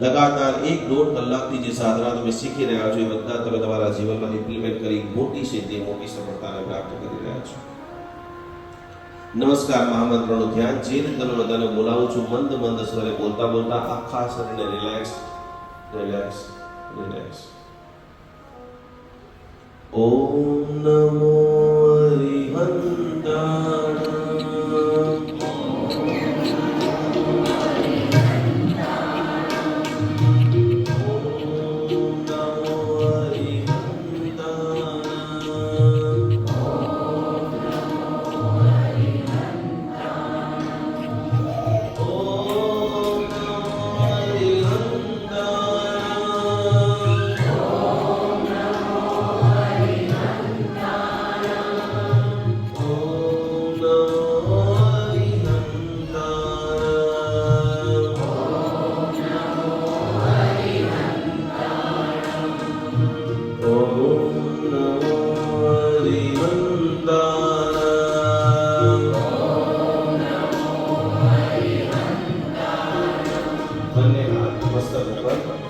લગાતાર 1-1.5 કલાકથી જે સાધના તમે શીખી રહ્યા છો એ બધા તમે તમારા જીવનમાં ઇમ્પ્લિમેન્ટ કરી મોટી સિદ્ધિ, મોટી સફળતાને પ્રાપ્ત કરી રહ્યા છો. નમસ્કાર મહામંત્રનું ધ્યાન જે રીતે તમે બધાને બોલાવું છું મંદ મંદ સ્વરે બોલતા બોલતા આખા શરીરને રિલેક્સ રિલેક્સ રિલેક્સ. ઓમ નમો હરિહંતાણ. બંને હાથ મસ્તક ઉપર.